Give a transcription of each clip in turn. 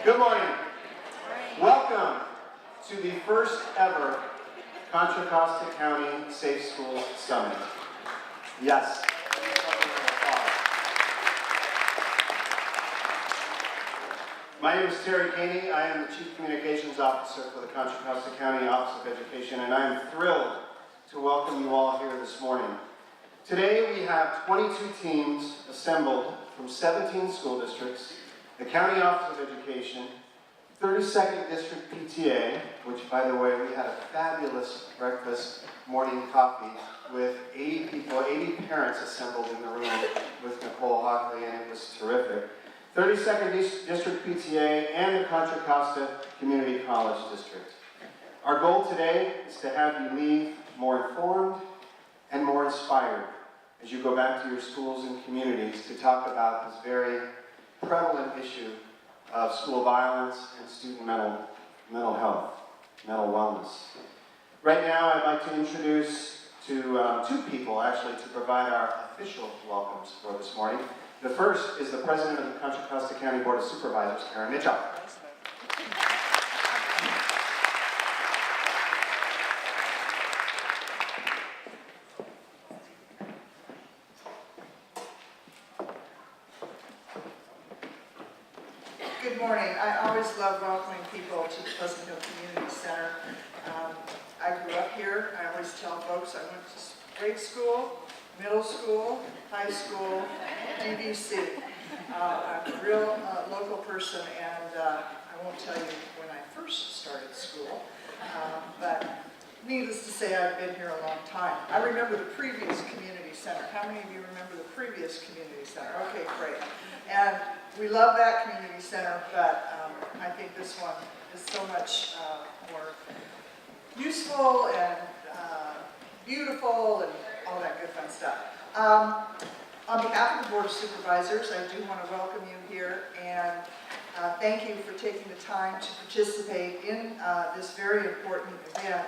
Good morning. Welcome to the first ever Contra Costa County Safe Schools Summit. Yes. My name is Terry Caney. I am the Chief Communications Officer for the Contra Costa County Office of Education, and I am thrilled to welcome you all here this morning. Today we have 22 teams assembled from 17 school districts, the County Office of Education, 32nd District PTA, which, by the way, we had a fabulous breakfast morning coffee with 80 people, 80 parents assembled in the room with Nicole Hockley, and it was terrific. 32nd District PTA and the Contra Costa Community College District. Our goal today is to have you leave more informed and more inspired as you go back to your schools and communities to talk about this very prevalent issue of school violence and student mental health, mental wellness. Right now, I'd like to introduce two people, actually, to provide our official welcomes for this morning. The first is the President of the Contra Costa County Board of Supervisors, Karen Mitchell. Good morning. I always love welcoming people to the Pleasant Hill Community Center. I grew up here. I always tell folks I went to grade school, middle school, high school, DVC. I'm a real local person, and I won't tell you when I first started school, but needless to say, I've been here a long time. I remember the previous community center. How many of you remember the previous community center? Okay, great. And we love that community center, but I think this one is so much more useful and beautiful and all that good fun stuff. On behalf of the Board of Supervisors, I do want to welcome you here and thank you for taking the time to participate in this very important event.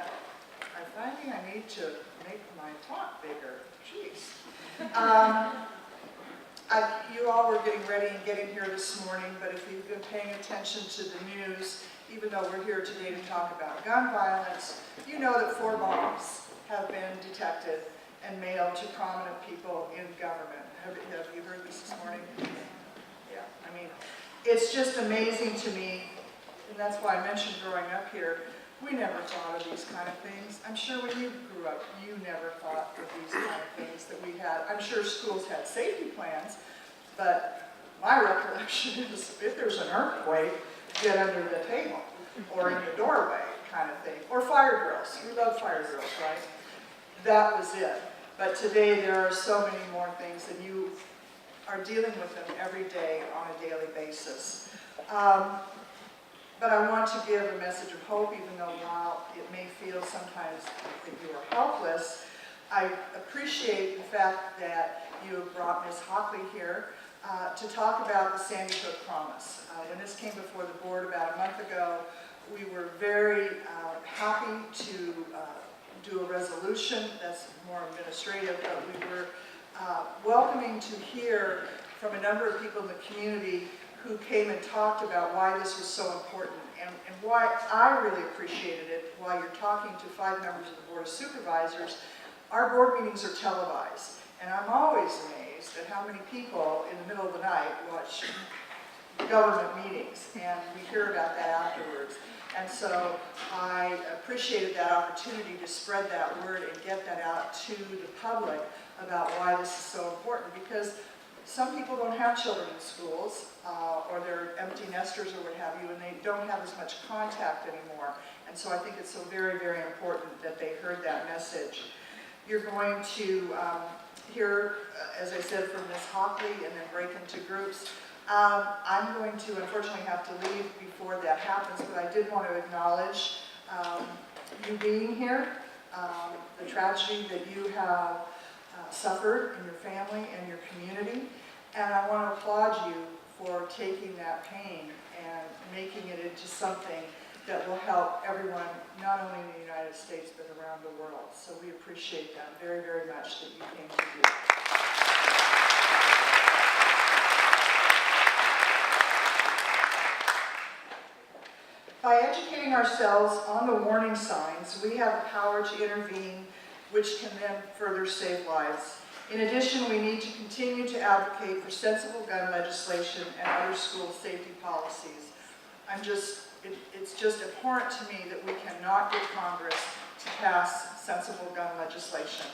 I'm finding I need to make my talk bigger. Jeez. You all were getting ready and getting here this morning, but if you've been paying attention to the news, even though we're here today to talk about gun violence, you know that 4 bombs have been detected and mailed to prominent people in government. Have you heard this morning? Yeah, I mean, it's just amazing to me, and that's why I mentioned growing up here, we never thought of these kind of things. I'm sure when you grew up, you never thought of these kind of things that we had. I'm sure schools had safety plans, but my recollection is if there's an earthquake, get under the table or in the doorway kind of thing. Or fire drills. We love fire drills, right? That was it. But today there are so many more things, and you are dealing with them every day on a daily basis. But I want to give a message of hope, even though while it may feel sometimes that you are helpless, I appreciate the fact that you have brought Ms. Hockley here to talk about the Sandy Hook Promise. When this came before the board about a month ago, we were very happy to do a resolution that's more administrative, but we were welcoming to hear from a number of people in the community who came and talked about why this was so important and why I really appreciated it. While you're talking to 5 members of the Board of Supervisors, our board meetings are televised, and I'm always amazed at how many people in the middle of the night watch government meetings, and we hear about that afterwards. And so I appreciated that opportunity to spread that word and get that out to the public about why this is so important, because some people don't have children in schools, or they're empty nesters or what have you, and they don't have as much contact anymore. And so I think it's so very, very important that they heard that message. You're going to hear, as I said, from Ms. Hockley and then break into groups. I'm going to unfortunately have to leave before that happens, but I did want to acknowledge you being here, the tragedy that you have suffered in your family and your community, and I want to applaud you for taking that pain and making it into something that will help everyone, not only in the United States, but around the world. So we appreciate that very, very much that you came to do. By educating ourselves on the warning signs, we have the power to intervene, which can then further save lives. In addition, we need to continue to advocate for sensible gun legislation and other school safety policies. It's just abhorrent to me that we cannot get Congress to pass sensible gun legislation.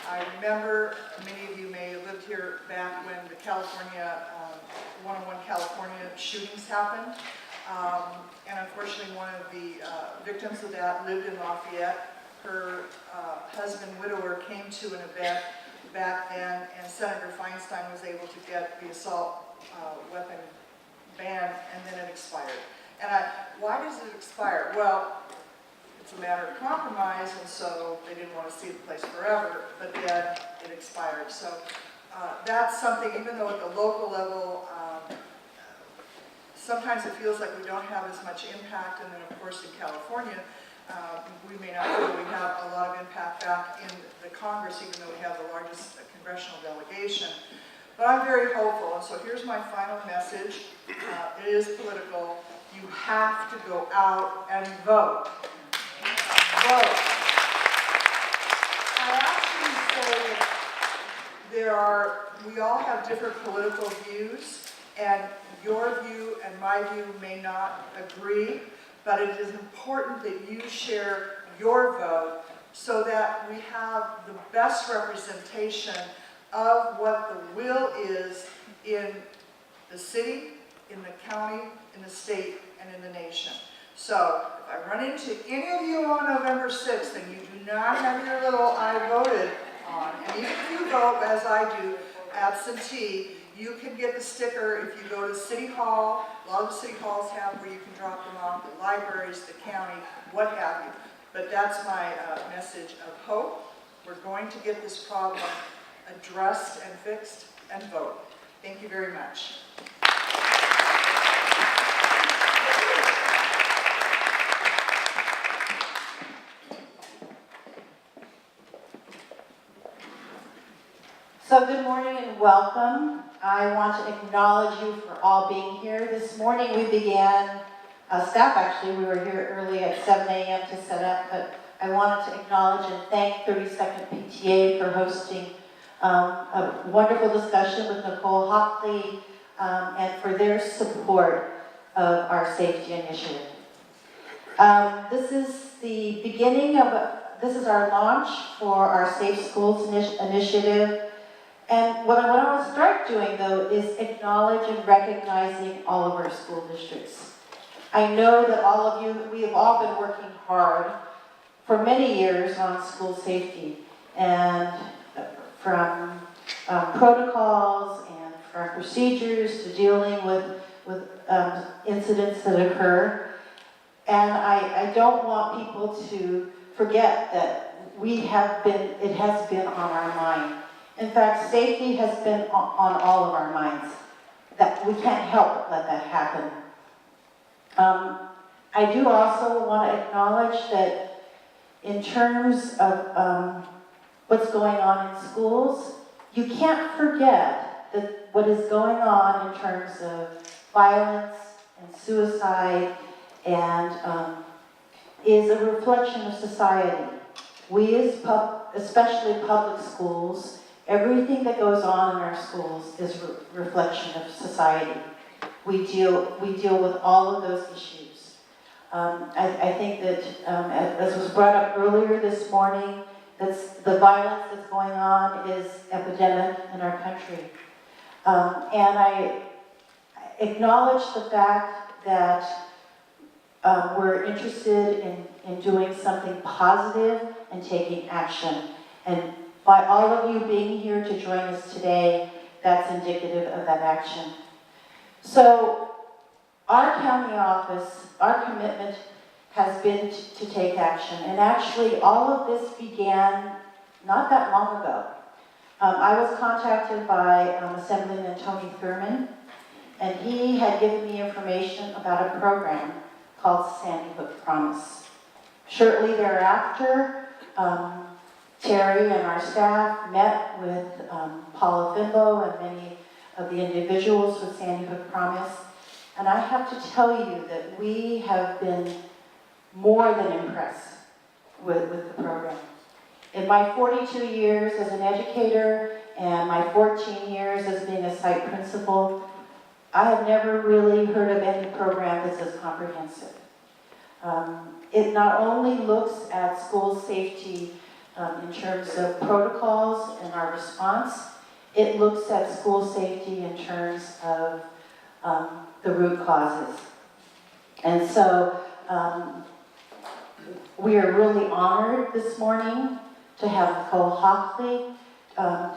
I remember, many of you may have lived here back when the California, 101 California shootings happened. And unfortunately, one of the victims of that lived in Lafayette. Her husband, widower, came to an event back then, and Senator Feinstein was able to get the assault weapon banned, and then it expired. And why does it expire? Well, it's a matter of compromise, and so they didn't want to see the place forever, but then it expired. So that's something, even though at the local level, sometimes it feels like we don't have as much impact, and then of course in California, we may not feel we have a lot of impact back in the Congress, even though we have the largest congressional delegation. But I'm very hopeful, and so here's my final message. It is political. You have to go out and vote. Vote. I actually say that we all have different political views, and your view and my view may not agree, but it is important that you share your vote so that we have the best representation of what the will is in the city, in the county, in the state, and in the nation. So if I run into any of you on November 6th and you do not have your little I voted on, and even if you vote, as I do, absentee, you can get the sticker if you go to City Hall. A lot of the city halls have where you can drop them off, the libraries, the county, what have you. But that's my message of hope. We're going to get this problem addressed and fixed, and vote. Thank you very much. So good morning and welcome. I want to acknowledge you for all being here. This morning we began, staff actually, we were here early at 7 a.m. to set up, but I wanted to acknowledge and thank 32nd PTA for hosting a wonderful discussion with Nicole Hockley and for their support of our safety initiative. This is the beginning of, this is our launch for our Safe Schools initiative. And what I want to start doing, though, is acknowledge and recognizing all of our school districts. I know that all of you, we have all been working hard for many years on school safety, and from protocols and from procedures to dealing with incidents that occur. And I don't want people to forget that it has been on our mind. In fact, safety has been on all of our minds. That we can't help but let that happen. I do also want to acknowledge that in terms of what's going on in schools, you can't forget that what is going on in terms of violence and suicide and is a reflection of society. We as especially public schools, everything that goes on in our schools is a reflection of society. We deal with all of those issues. I think that, as was brought up earlier this morning, the violence that's going on is epidemic in our country. And I acknowledge the fact that we're interested in doing something positive and taking action. And by all of you being here to join us today, that's indicative of that action. So our county office, our commitment has been to take action. And actually, all of this began not that long ago. I was contacted by Assemblyman Tony Thurman, and he had given me information about a program called Sandy Hook Promise. Shortly thereafter, Terry and our staff met with Paula Fimbo and many of the individuals with Sandy Hook Promise, And I have to tell you that we have been more than impressed with the program. In my 42 years as an educator and my 14 years as being a site principal, I have never really heard of any program that's as comprehensive. It not only looks at school safety in terms of protocols and our response, it looks at school safety in terms of the root causes. And so we are really honored this morning to have Nicole Hockley,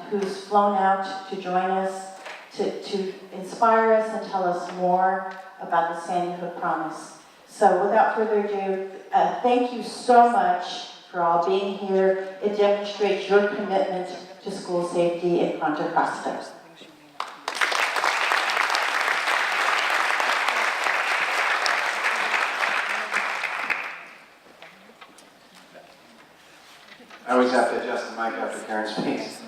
who's flown out to join us to inspire us and tell us more about the Sandy Hook Promise. So without further ado, thank you so much for all being here. It demonstrates your commitment to school safety in Contra Costa. I always have to adjust the mic after Karen speaks.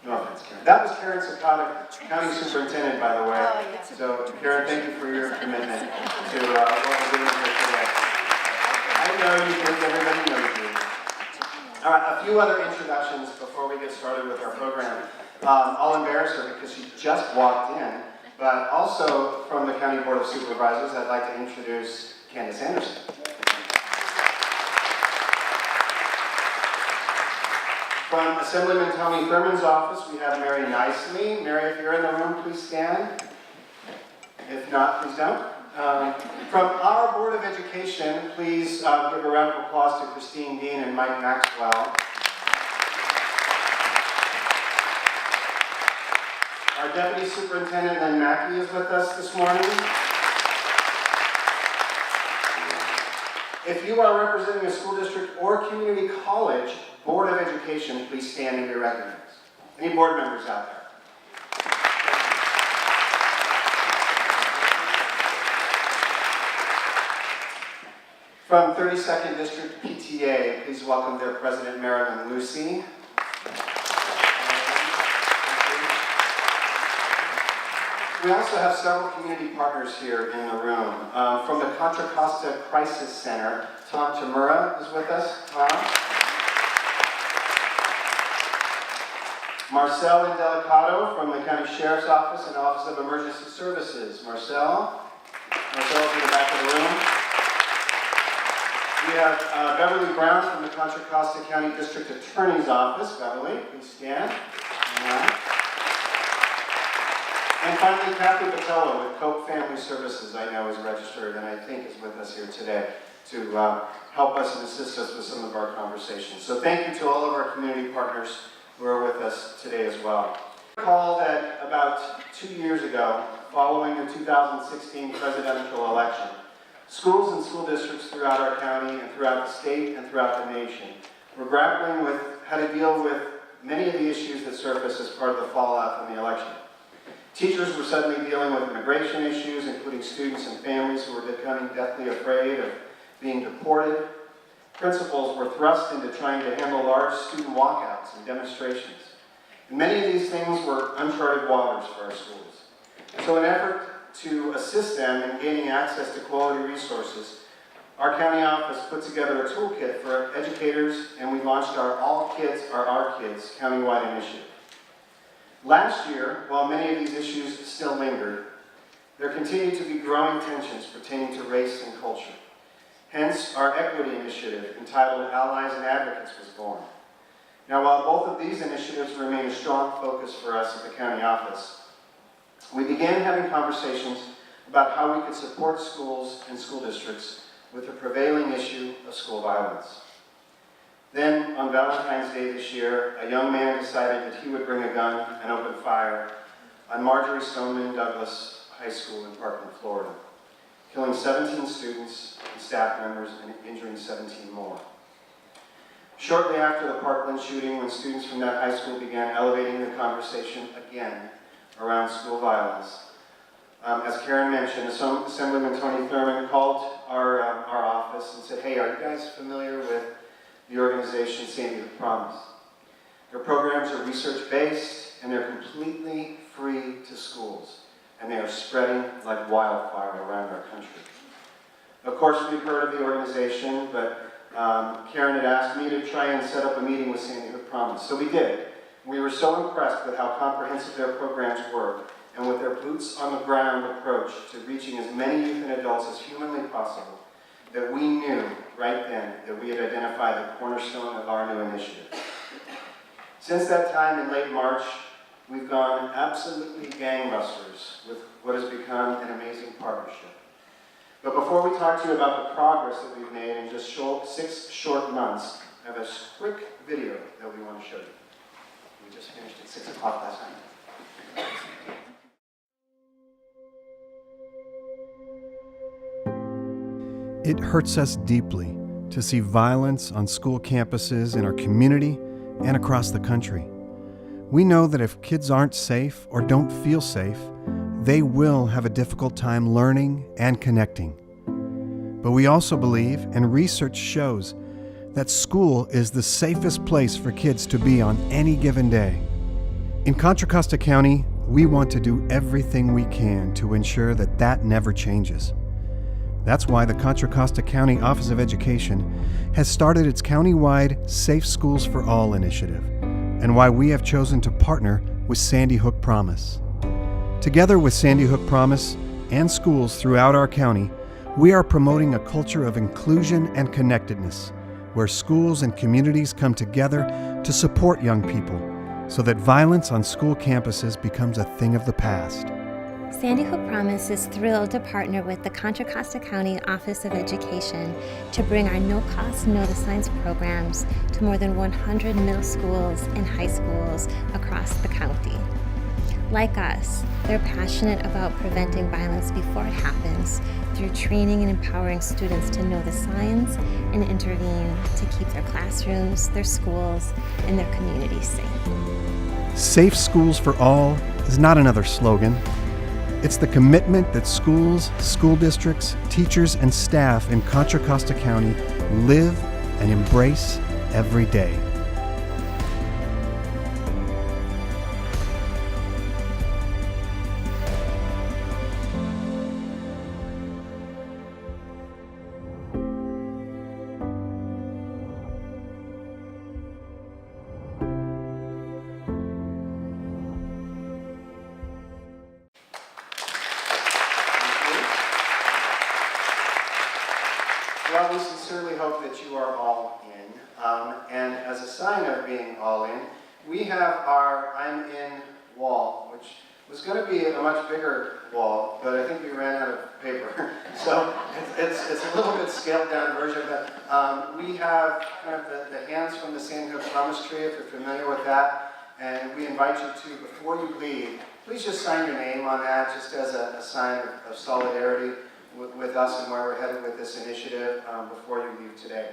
No offense, Karen. That was Karen Sakata, County Superintendent, by the way. So, Karen, thank you for your commitment to what we're doing here today. I know you think everybody knows you. All right, a few other introductions before we get started with our program. I'll embarrass her because she just walked in, but also from the County Board of Supervisors, I'd like to introduce Candace Anderson. From Assemblyman Tony Thurman's office, we have Mary Nicely. Mary, if you're in the room, please stand. If not, please don't. From our Board of Education, please give a round of applause to Christine Dean and Mike Maxwell. Our Deputy Superintendent, Lynn Mackey, is with us this morning. If you are representing a school district or community college Board of Education, please stand and be recognized. Any board members out there? From 32nd District PTA, please welcome their President, Marilyn Lucy. We also have several community partners here in the room. From the Contra Costa Crisis Center, Tom Tamura is with us. Tom. Marcel Indelicato from the County Sheriff's Office and Office of Emergency Services. Marcel's in the back of the room. We have Beverly Brown from the Contra Costa County District Attorney's Office. Beverly, please stand. And finally, Kathy Patello with Cope Family Services, I know is registered and I think is with us here today to help us and assist us with some of our conversations. So thank you to all of our community partners who are with us today as well. I recall that about 2 years ago, following the 2016 presidential election, schools and school districts throughout our county and throughout the state and throughout the nation were grappling with how to deal with many of the issues that surfaced as part of the fallout from the election. Teachers were suddenly dealing with immigration issues, including students and families who were becoming deathly afraid of being deported. Principals were thrust into trying to handle large student walkouts and demonstrations. And many of these things were uncharted waters for our schools. So in an effort to assist them in gaining access to quality resources, our county office put together a toolkit for educators, and we launched our All Kids Are Our Kids countywide initiative. Last year, while many of these issues still lingered, there continued to be growing tensions pertaining to race and culture. Hence, our equity initiative, entitled Allies and Advocates, was born. Now, while both of these initiatives remain a strong focus for us at the county office, we began having conversations about how we could support schools and school districts with the prevailing issue of school violence. Then, on Valentine's Day this year, a young man decided that he would bring a gun and open fire on Marjorie Stoneman Douglas High School in Parkland, Florida, killing 17 students and staff members and injuring 17 more. Shortly after the Parkland shooting, when students from that high school began elevating the conversation again around school violence, as Karen mentioned, Assemblyman Tony Thurman called our office and said, "Hey, are you guys familiar with the organization Sandy Hook Promise? Their programs are research-based and they're completely free to schools. and they are spreading like wildfire around our country. Of course, we've heard of the organization, but Karen had asked me to try and set up a meeting with Sandy Hook Promise, so we did. We were so impressed with how comprehensive their programs were, and with their boots-on-the-ground approach to reaching as many youth and adults as humanly possible, that we knew right then that we had identified the cornerstone of our new initiative. Since that time in late March, we've gone absolutely gangbusters with what has become an amazing partnership. But before we talk to you about the progress that we've made in just 6 short months, I have a quick video that we want to show you. We just finished at 6 o'clock last night. It hurts us deeply to see violence on school campuses in our community and across the country. We know that if kids aren't safe or don't feel safe, they will have a difficult time learning and connecting. But we also believe, and research shows, that school is the safest place for kids to be on any given day. In Contra Costa County, we want to do everything we can to ensure that that never changes. That's why the Contra Costa County Office of Education has started its countywide Safe Schools for All initiative, and why we have chosen to partner with Sandy Hook Promise. Together with Sandy Hook Promise and schools throughout our county, we are promoting a culture of inclusion and connectedness, where schools and communities come together to support young people, so that violence on school campuses becomes a thing of the past. Sandy Hook Promise is thrilled to partner with the Contra Costa County Office of Education to bring our no-cost notice signs programs to more than 100 middle schools and high schools across the county. Like us, they're passionate about preventing violence before it happens through training and empowering students to know the signs and intervene to keep their classrooms, their schools, and their communities safe. Safe Schools for All is not another slogan. It's the commitment that schools, school districts, teachers, and staff in Contra Costa County live and embrace every day. Well, we sincerely hope that you are all in. And as a sign of being all in, we have our I'm in wall, which was going to be a much bigger wall, but I think we ran out of paper. So it's a little bit scaled down version, but we have kind of the hands from the Sandy Hook Promise Tree, if you're familiar with that. And we invite you to, before you leave, please just sign your name on that, just as a sign of solidarity with us and where we're headed with this initiative before you leave today.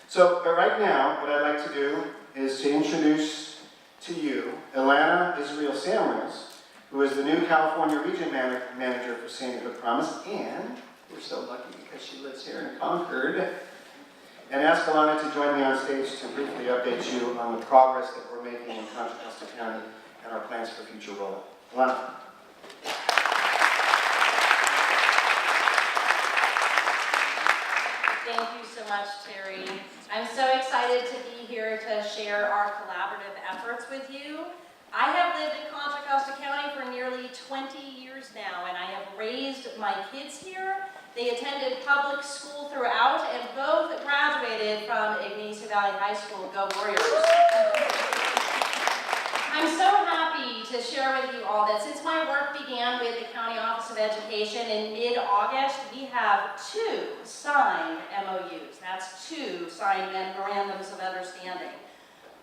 So right now, what I'd like to do is to introduce to you Ilana Israel Samrez, who is the new California Region Manager for Sandy Hook Promise, and we're so lucky because she lives here in Concord, and ask Ilana to join me on stage to briefly update you on the progress that we're making in Contra Costa County and our plans for future rollout. Ilana. Thank you so much, Terry. I'm so excited to be here to share our collaborative efforts with you. I have lived in Contra Costa County for nearly 20 years now, and I have raised my kids here. They attended public school throughout and both graduated from Ignacio Valley High School. Go Warriors! I'm so happy to share with you all that since my work began with the County Office of Education in mid-August, we have 2 signed MOUs. That's 2 signed memorandums of understanding.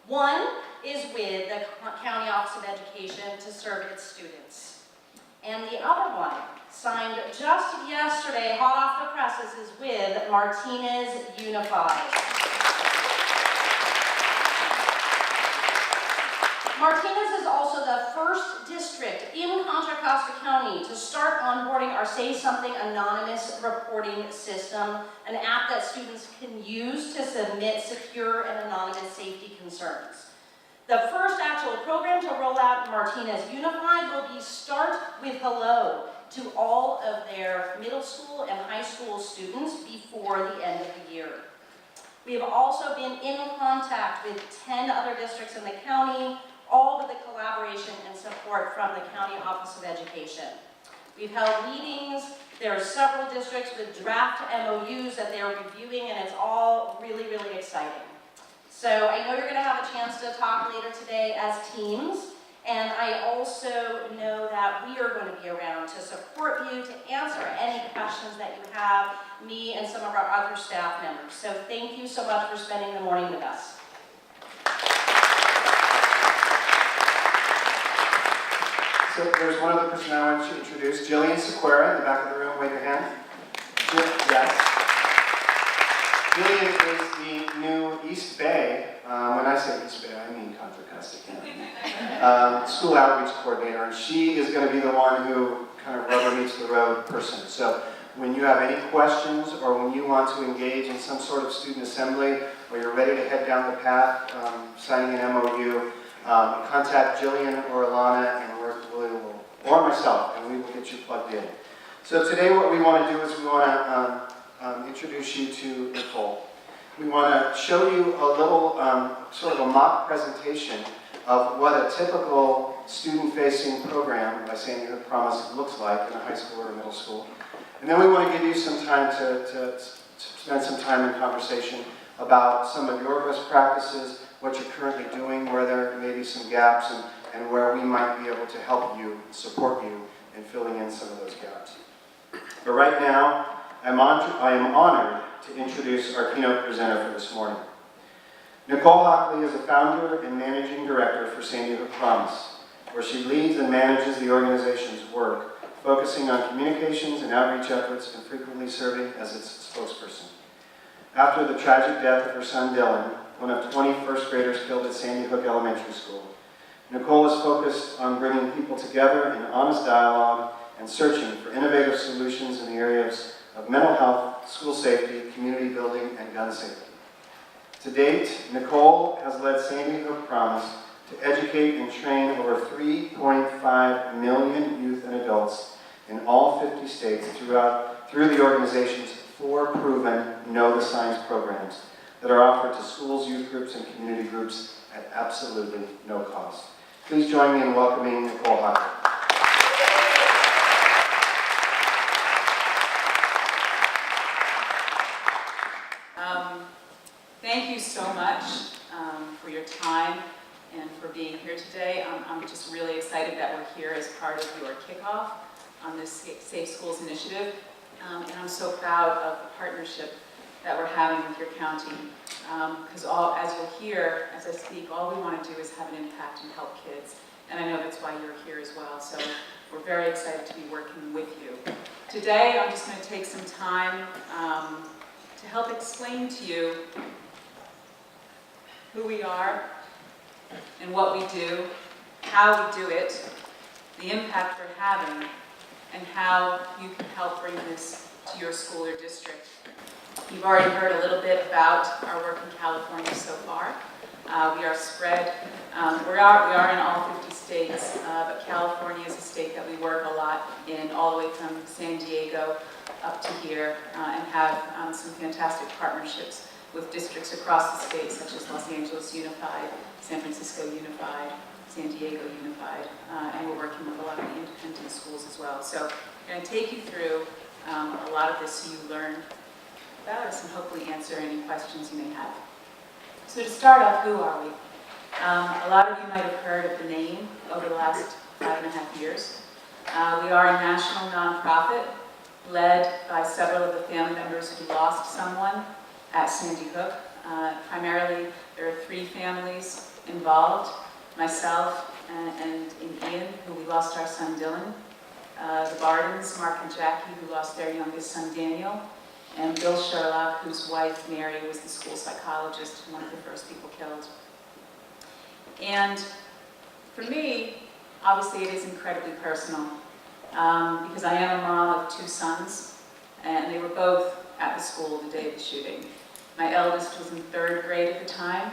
One is with the County Office of Education to serve its students. And the other one, signed just yesterday, hot off the presses, is with Martinez Unified. Martinez is also the first district in Contra Costa County to start onboarding our Say Something Anonymous reporting system, an app that students can use to submit secure and anonymous safety concerns. The first actual program to roll out Lab Martinez Unified will be Start with Hello to all of their middle school and high school students before the end of the year. We have also been in contact with 10 other districts in the county, all with the collaboration and support from the County Office of Education. We've held meetings. There are several districts with draft MOUs that they're reviewing, and it's all really, really exciting. So I know you're going to have a chance to talk later today as teams, and I also know that we are going to be around to support you, to answer any questions that you have, me and some of our other staff members. So thank you so much for spending the morning with us. So there's one other person I want to introduce, Jillian Sequeira in the back of the room. Wave your hand. Yes. Jillian is the new East Bay, when I say East Bay, I mean Contra Costa County, school outreach coordinator, and she is going to be the one who kind of rubber meets the road person. So when you have any questions or when you want to engage in some sort of student assembly or you're ready to head down the path, signing an MOU, contact Jillian or Alana and or myself, and we will get you plugged in. So today what we want to do is we want to introduce you to Nicole. We want to show you a little sort of a mock presentation of what a typical student-facing program by Sandy Hook Promise looks like in a high school or a middle school. And then we want to give you some time to spend some time in conversation about some of your best practices, what you're currently doing, where there may be some gaps, and where we might be able to help you, support you in filling in some of those gaps. But right now, I am honored to introduce our keynote presenter for this morning. Nicole Hockley is a founder and managing director for Sandy Hook Promise, where she leads and manages the organization's work, focusing on communications and outreach efforts and frequently serving as its spokesperson. After the tragic death of her son Dylan, one of 20 first graders killed at Sandy Hook Elementary School, Nicole is focused on bringing people together in honest dialogue and searching for innovative solutions in the areas of mental health, school safety, community building, and gun safety. To date, Nicole has led Sandy Hook Promise to educate and train over 3.5 million youth and adults in all 50 states through the organization's 4 proven Know the Signs programs that are offered to schools, youth groups, and community groups at absolutely no cost. Please join me in welcoming Nicole Hockley. Thank you so much for your time and for being here today. I'm just really excited that we're here as part of your kickoff on this Safe Schools initiative. And I'm so proud of the partnership that we're having with your county. Because as you'll hear, as I speak, all we want to do is have an impact and help kids. And I know that's why you're here as well. So we're very excited to be working with you. Today, I'm just going to take some time to help explain to you who we are and what we do, how we do it, the impact we're having, and how you can help bring this to your school or district. You've already heard a little bit about our work in California so far. We are spread, we are in all 50 states, but California is a state that we work a lot in, all the way from San Diego up to here, and have some fantastic partnerships with districts across the state, such as Los Angeles Unified, San Francisco Unified, San Diego Unified, and we're working with a lot of the independent schools as well. So I'm going to take you through a lot of this so you learn about us and hopefully answer any questions you may have. So to start off, who are we? A lot of you might have heard of the name over the last 5.5 years. We are a national nonprofit led by several of the family members who lost someone at Sandy Hook. Primarily, there are 3 families involved, myself and Ian, who we lost our son Dylan, the Bardens, Mark and Jackie, who lost their youngest son Daniel, and Bill Sherlock, whose wife Mary was the school psychologist, one of the first people killed. And for me, obviously it is incredibly personal, because I am a mom of 2 sons, and they were both at the school the day of the shooting. My eldest was in 3rd grade at the time,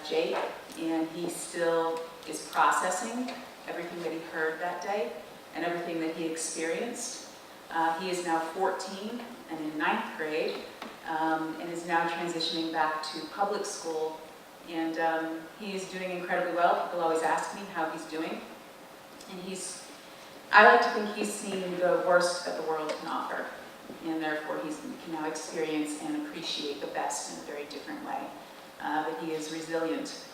Jake, and he still is processing everything that he heard that day and everything that he experienced. He is now 14 and in 9th grade, and is now transitioning back to public school, and he is doing incredibly well. People always ask me how he's doing, and I like to think he's seen the worst that the world can offer, and therefore he can now experience and appreciate the best in a very different way. That he is resilient,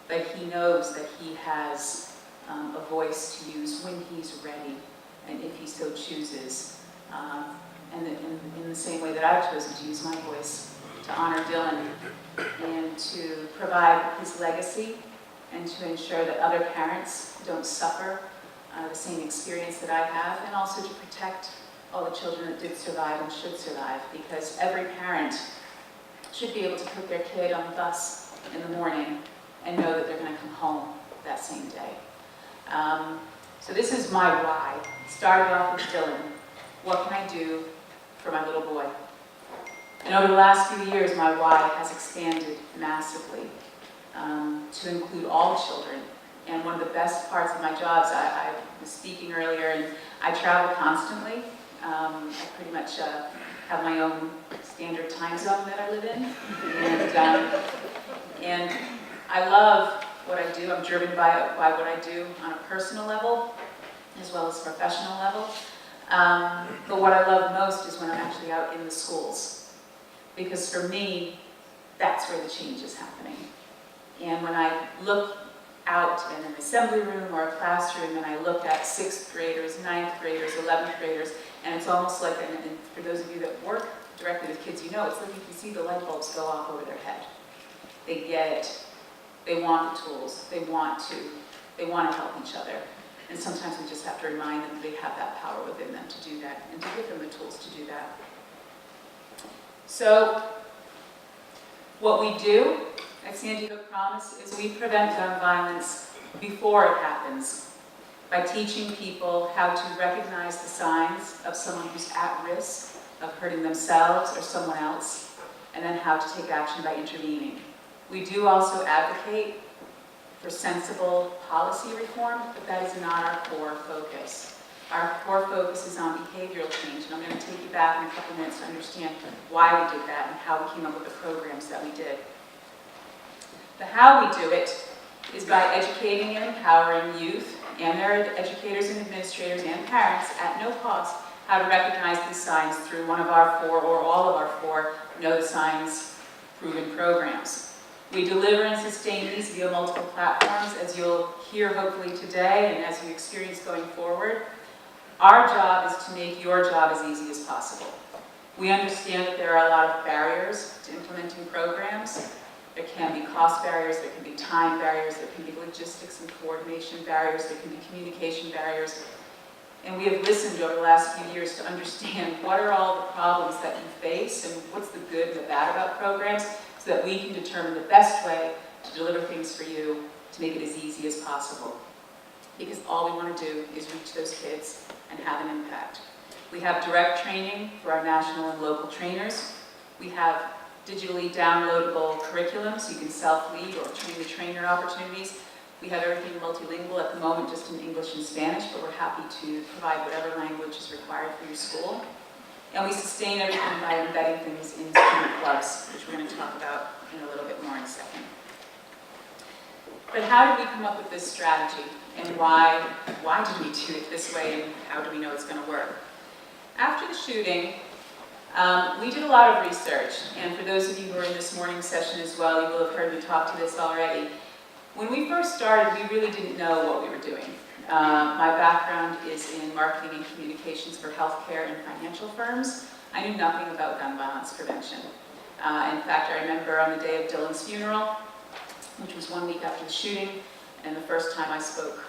but he knows that he has a voice to use when he's ready, and if he so chooses. And in the same way that I've chosen to use my voice to honor Dylan and to provide his legacy and to ensure that other parents don't suffer the same experience that I have, and also to protect all the children that did survive and should survive, because every parent should be able to put their kid on the bus in the morning and know that they're going to come home that same day. So this is my why. It started off with Dylan. What can I do for my little boy? And over the last few years, my why has expanded massively to include all children. And one of the best parts of my jobs, I was speaking earlier, and I travel constantly. I pretty much have my own standard time zone that I live in. And I love what I do. I'm driven by what I do on a personal level as well as professional level. But what I love most is when I'm actually out in the schools. Because for me, that's where the change is happening. And when I look out in an assembly room or a classroom and I look at 6th graders, 9th graders, 11th graders, and it's almost like, and for those of you that work directly with kids, you know, it's like if you see the light bulbs go off over their head. They get it. They want the tools. They want to help each other. And sometimes we just have to remind them that they have that power within them to do that and to give them the tools to do that. So what we do at Sandy Hook Promise is we prevent gun violence before it happens by teaching people how to recognize the signs of someone who's at risk of hurting themselves or someone else, and then how to take action by intervening. We do also advocate for sensible policy reform, but that is not our core focus. Our core focus is on behavioral change, and I'm going to take you back in a couple minutes to understand why we did that and how we came up with the programs that we did. The how we do it is by educating and empowering youth and their educators and administrators and parents at no cost how to recognize these signs through one of our 4 or all of our 4 Know the Signs proven programs. We deliver and sustain these via multiple platforms, as you'll hear hopefully today and as you experience going forward. Our job is to make your job as easy as possible. We understand that there are a lot of barriers to implementing programs. There can be cost barriers, there can be time barriers, there can be logistics and coordination barriers, there can be communication barriers. And we have listened over the last few years to understand what are all the problems that you face and what's the good and the bad about programs, so that we can determine the best way to deliver things for you to make it as easy as possible. Because all we want to do is reach those kids and have an impact. We have direct training for our national and local trainers. We have digitally downloadable curriculum so you can self-lead or train the trainer opportunities. We have everything multilingual at the moment, just in English and Spanish, but we're happy to provide whatever language is required for your school. And we sustain everything by embedding things in student clubs, which we're going to talk about in a little bit more in a second. But how did we come up with this strategy, and why did we do it this way, and how do we know it's going to work? After the shooting, we did a lot of research, and for those of you who are in this morning's session as well, you will have heard me talk to this already. When we first started, we really didn't know what we were doing. My background is in marketing and communications for healthcare and financial firms. I knew nothing about gun violence prevention. In fact, I remember on the day of Dylan's funeral, which was 1 week after the shooting, and the first time I spoke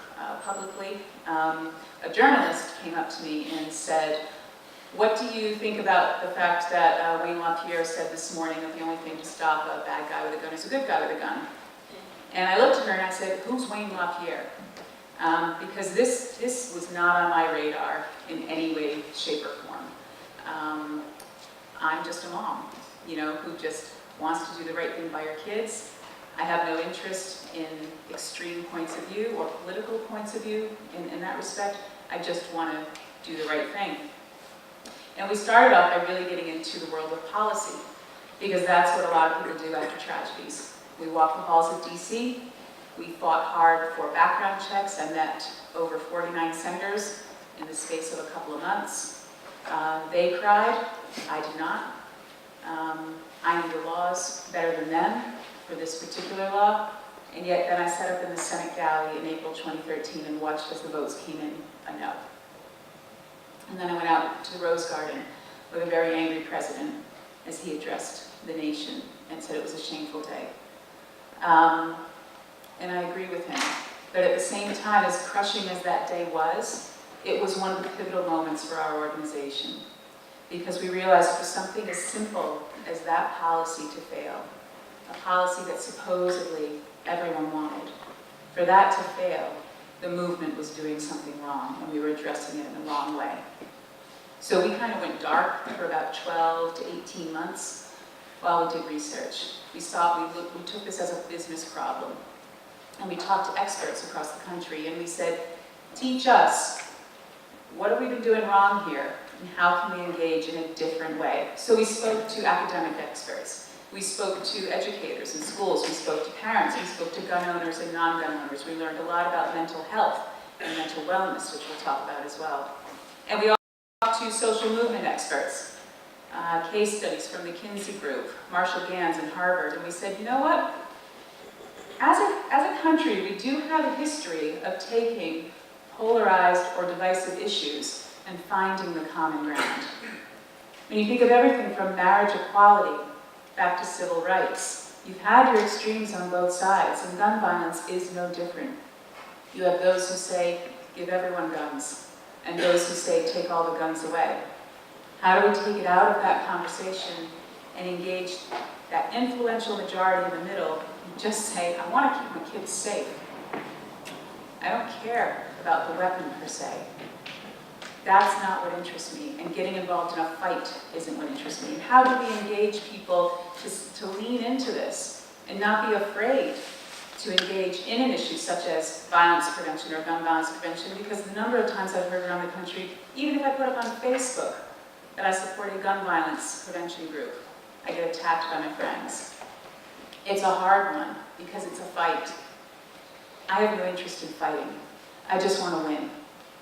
publicly, a journalist came up to me and said, "What do you think about the fact that Wayne LaPierre said this morning that the only thing to stop a bad guy with a gun is a good guy with a gun?" And I looked at her and I said, "Who's Wayne LaPierre?" Because this was not on my radar in any way, shape, or form. I'm just a mom, who just wants to do the right thing by her kids. I have no interest in extreme points of view or political points of view in that respect. I just want to do the right thing. And we started off by really getting into the world of policy, because that's what a lot of people do after tragedies. We walked the halls of DC, we fought hard for background checks. I met over 49 senators in the space of a couple of months. They cried, I did not. I knew the laws better than them for this particular law, and yet then I sat up in the Senate gallery in April 2013 and watched as the votes came in a no. And then I went out to the Rose Garden with a very angry president as he addressed the nation and said it was a shameful day. And I agree with him. But at the same time, as crushing as that day was, it was one of the pivotal moments for our organization, because we realized for something as simple as that policy to fail, a policy that supposedly everyone wanted, for that to fail, the movement was doing something wrong, and we were addressing it in the wrong way. So we kind of went dark for about 12 to 18 months while we did research. We took this as a business problem, and we talked to experts across the country, and we said, teach us, what have we been doing wrong here, and how can we engage in a different way? So we spoke to academic experts, we spoke to educators in schools, we spoke to parents, we spoke to gun owners and non-gun owners. We learned a lot about mental health and mental wellness, which we'll talk about as well. And we also talked to social movement experts, case studies from the McKinsey Group, Marshall Gans and Harvard, and we said, you know what? As a country, we do have a history of taking polarized or divisive issues and finding the common ground. When you think of everything from marriage equality back to civil rights, you've had your extremes on both sides, and gun violence is no different. You have those who say, give everyone guns, and those who say, take all the guns away. How do we take it out of that conversation and engage that influential majority in the middle and just say, I want to keep my kids safe. I don't care about the weapon per se. That's not what interests me, and getting involved in a fight isn't what interests me. And how do we engage people to lean into this and not be afraid to engage in an issue such as violence prevention or gun violence prevention? Because the number of times I've heard around the country, even if I put up on Facebook that I support a gun violence prevention group, I get attacked by my friends. It's a hard one because it's a fight. I have no interest in fighting. I just want to win.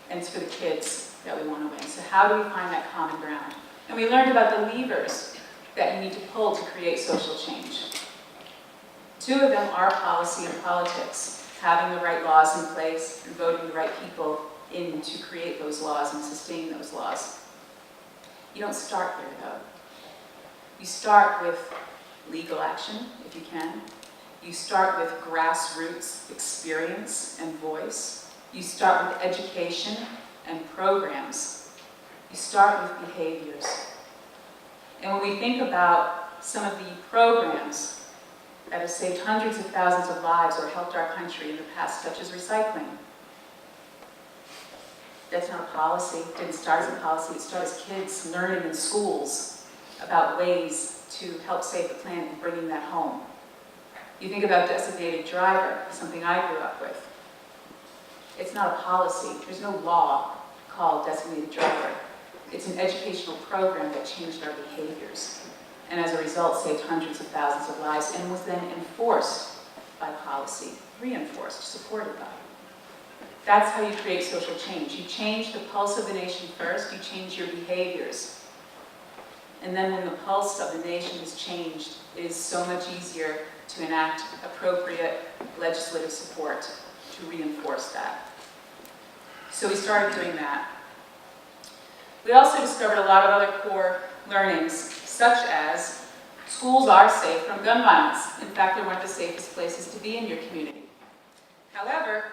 And it's for the kids that we want to win. So how do we find that common ground? And we learned about the levers that you need to pull to create social change. Two of them are policy and politics, having the right laws in place and voting the right people in to create those laws and sustain those laws. You don't start there, though. You start with legal action, if you can. You start with grassroots experience and voice. You start with education and programs. You start with behaviors. And when we think about some of the programs that have saved hundreds of thousands of lives or helped our country in the past, such as recycling, that's not a policy. It didn't start as a policy. It started as kids learning in schools about ways to help save the planet and bringing that home. You think about designated driver, something I grew up with. It's not a policy. There's no law called designated driver. It's an educational program that changed our behaviors, and as a result saved hundreds of thousands of lives, and was then enforced by policy, reinforced, supported by. That's how you create social change. You change the pulse of the nation first, you change your behaviors. And then when the pulse of the nation is changed, it is so much easier to enact appropriate legislative support to reinforce that. So we started doing that. We also discovered a lot of other core learnings, such as schools are safe from gun violence. In fact, they're one of the safest places to be in your community. However,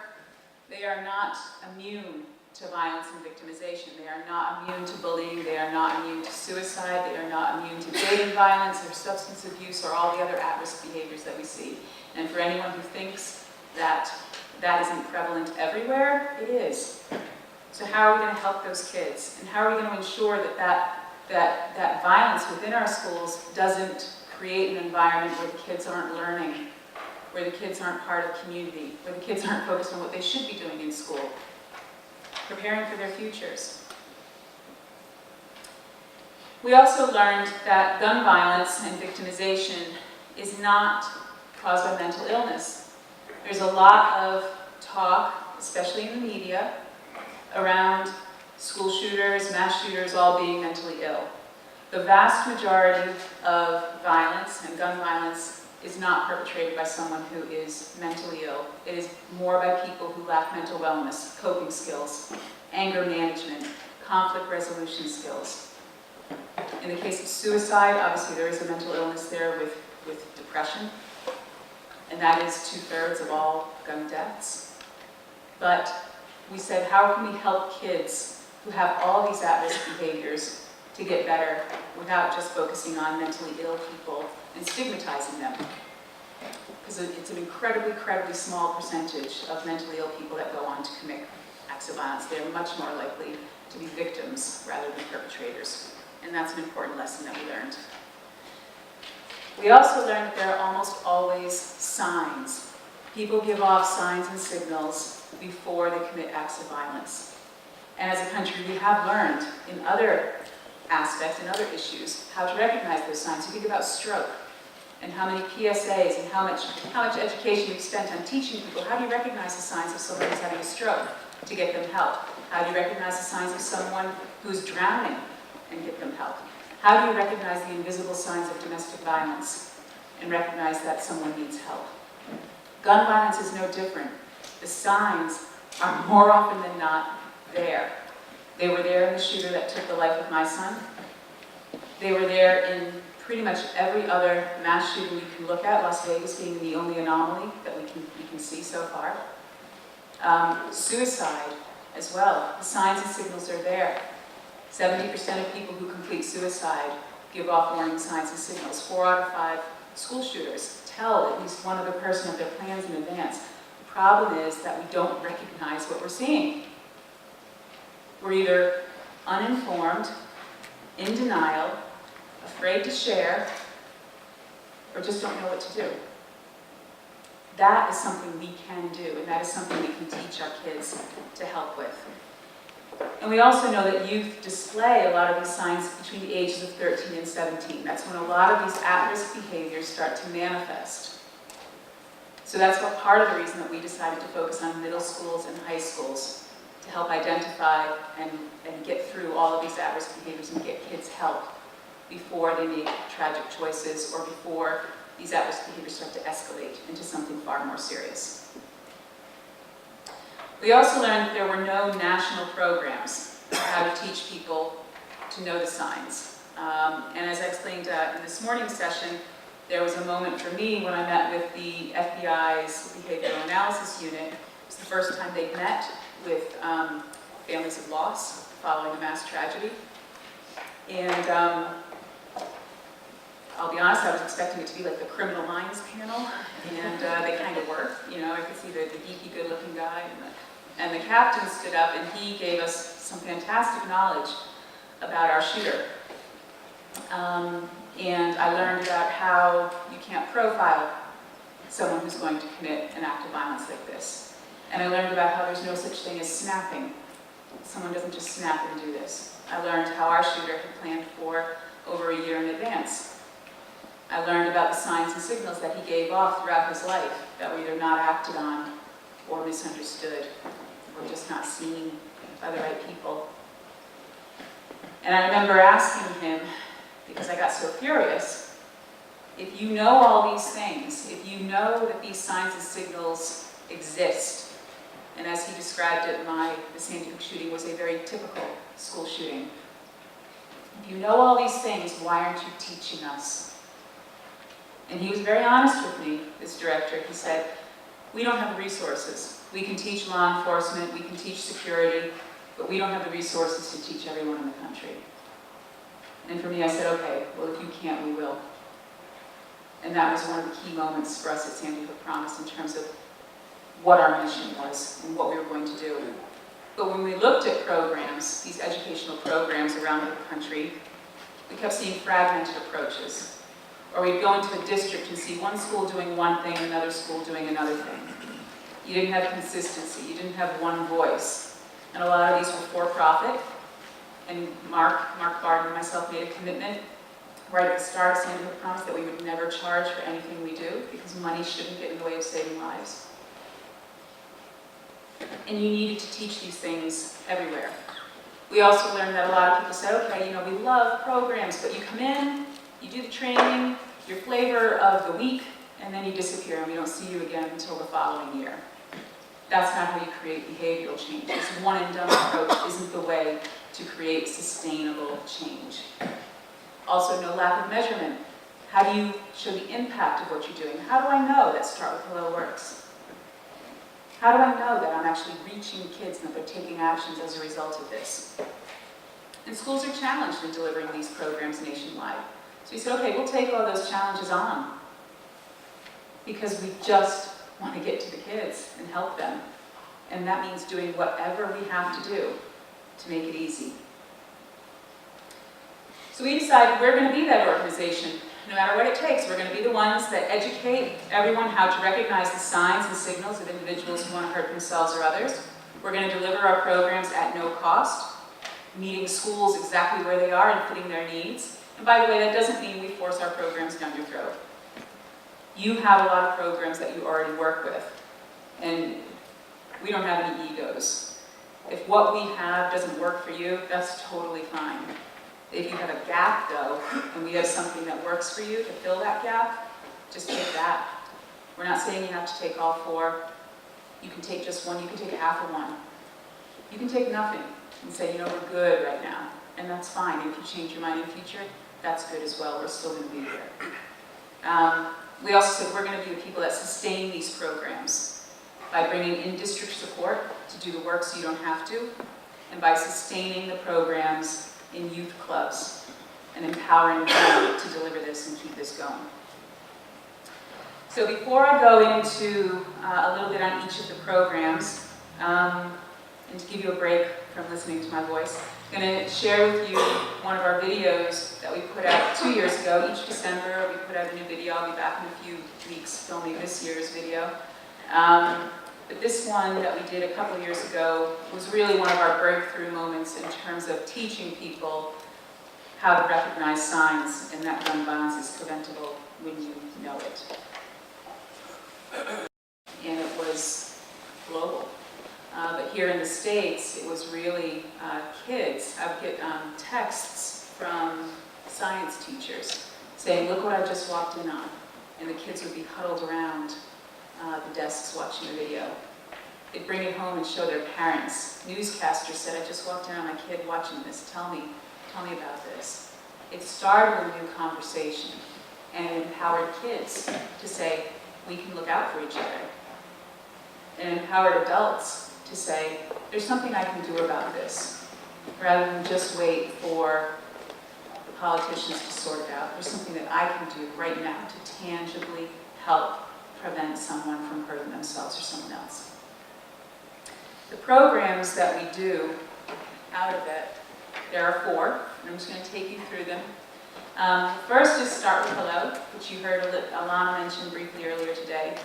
they are not immune to violence and victimization. They are not immune to bullying. They are not immune to suicide. They are not immune to dating violence or substance abuse or all the other at-risk behaviors that we see. And for anyone who thinks that that isn't prevalent everywhere, it is. So how are we going to help those kids? And how are we going to ensure that violence within our schools doesn't create an environment where the kids aren't learning where the kids aren't part of community, where the kids aren't focused on what they should be doing in school, preparing for their futures. We also learned that gun violence and victimization is not caused by mental illness. There's a lot of talk, especially in the media, around school shooters, mass shooters all being mentally ill. The vast majority of violence and gun violence is not perpetrated by someone who is mentally ill. It is more by people who lack mental wellness, coping skills, anger management, conflict resolution skills. In the case of suicide, obviously there is a mental illness there with depression, and that is 2/3 of all gun deaths. But we said, how can we help kids who have all these at-risk behaviors to get better without just focusing on mentally ill people and stigmatizing them? Because it's an incredibly, incredibly small percentage of mentally ill people that go on to commit acts of violence. They're much more likely to be victims rather than perpetrators. And that's an important lesson that we learned. We also learned that there are almost always signs. People give off signs and signals before they commit acts of violence. And as a country, we have learned in other aspects and other issues how to recognize those signs. You think about stroke and how many PSAs and how much education we've spent on teaching people. How do you recognize the signs of someone who's having a stroke to get them help? How do you recognize the signs of someone who's drowning and get them help? How do you recognize the invisible signs of domestic violence and recognize that someone needs help? Gun violence is no different. The signs are more often than not there. They were there in the shooter that took the life of my son. They were there in pretty much every other mass shooting we can look at, Las Vegas being the only anomaly that we can see so far. Suicide as well. The signs and signals are there. 70% of people who complete suicide give off warning signs and signals. 4 out of 5 school shooters tell at least one other person of their plans in advance. The problem is that we don't recognize what we're seeing. We're either uninformed, in denial, afraid to share, or just don't know what to do. That is something we can do, and that is something we can teach our kids to help with. And we also know that youth display a lot of these signs between the ages of 13 and 17. That's when a lot of these at-risk behaviors start to manifest. So that's what part of the reason that we decided to focus on middle schools and high schools to help identify and get through all of these at-risk behaviors and get kids help before they make tragic choices or before these at-risk behaviors start to escalate into something far more serious. We also learned that there were no national programs on how to teach people to know the signs. And as I explained in this morning's session, there was a moment for me when I met with the FBI's Behavioral Analysis Unit. It was the first time they'd met with families of loss following a mass tragedy. And I'll be honest, I was expecting it to be like the Criminal Minds panel, and they kind of were. You know, I could see the geeky, good-looking guy, and the captain stood up, and he gave us some fantastic knowledge about our shooter. And I learned about how you can't profile someone who's going to commit an act of violence like this. And I learned about how there's no such thing as snapping. Someone doesn't just snap and do this. I learned how our shooter had planned for over a year in advance. I learned about the signs and signals that he gave off throughout his life that were either not acted on or misunderstood or just not seen by the right people. And I remember asking him, because I got so furious, if you know all these things, if you know that these signs and signals exist, and as he described it, the Sandy Hook shooting was a very typical school shooting. If you know all these things, why aren't you teaching us? And he was very honest with me, this director. He said, we don't have the resources. We can teach law enforcement, we can teach security, but we don't have the resources to teach everyone in the country. And for me, I said, okay, well, if you can't, we will. And that was one of the key moments for us at Sandy Hook Promise in terms of what our mission was and what we were going to do. But when we looked at programs, these educational programs around the country, we kept seeing fragmented approaches. Or we'd go into a district and see one school doing one thing, another school doing another thing. You didn't have consistency, you didn't have one voice. And a lot of these were for-profit. And Mark Barton and myself made a commitment right at the start, saying the promise that we would never charge for anything we do, because money shouldn't get in the way of saving lives. And you needed to teach these things everywhere. We also learned that a lot of people said, okay, you know, we love programs, but you come in, you do the training, your flavor of the week, and then you disappear and we don't see you again until the following year. That's not how you create behavioral change. This one and done approach isn't the way to create sustainable change. Also, no lack of measurement. How do you show the impact of what you're doing? How do I know that Start with Hello works? How do I know that I'm actually reaching kids and that they're taking actions as a result of this? And schools are challenged in delivering these programs nationwide. So we said, okay, we'll take all those challenges on because we just want to get to the kids and help them. And that means doing whatever we have to do to make it easy. So we decided we're going to be that organization. No matter what it takes, we're going to be the ones that educate everyone how to recognize the signs and signals of individuals who want to hurt themselves or others. We're going to deliver our programs at no cost, meeting schools exactly where they are and fitting their needs. And by the way, that doesn't mean we force our programs down your throat. You have a lot of programs that you already work with, and we don't have any egos. If what we have doesn't work for you, that's totally fine. If you have a gap, though, and we have something that works for you to fill that gap, just take that. We're not saying you have to take all four. You can take just one. You can take half of one. You can take nothing and say, you know, we're good right now, and that's fine. If you change your mind in the future, that's good as well. We're still going to be there. We also said we're going to be the people that sustain these programs by bringing in district support to do the work so you don't have to, and by sustaining the programs in youth clubs and empowering them to deliver this and keep this going. So before I go into a little bit on each of the programs, and to give you a break from listening to my voice, I'm going to share with you one of our videos that we put out 2 years ago. Each December we put out a new video. I'll be back in a few weeks filming this year's video. But this one that we did a couple years ago was really one of our breakthrough moments in terms of teaching people how to recognize signs and that gun violence is preventable when you know it. And it was global. But here in the States, it was really kids. I would get texts from science teachers saying, look what I just walked in on. And the kids would be huddled around the desks watching the video. They'd bring it home and show their parents. Newscasters said, I just walked in on my kid watching this. Tell me about this. It started a new conversation and it empowered kids to say, we can look out for each other. And empowered adults to say, there's something I can do about this, rather than just wait for the politicians to sort it out. There's something that I can do right now to tangibly help prevent someone from hurting themselves or someone else. The programs that we do out of it, there are 4, and I'm just going to take you through them. First is Start with Hello, which you heard Alana mention briefly earlier today.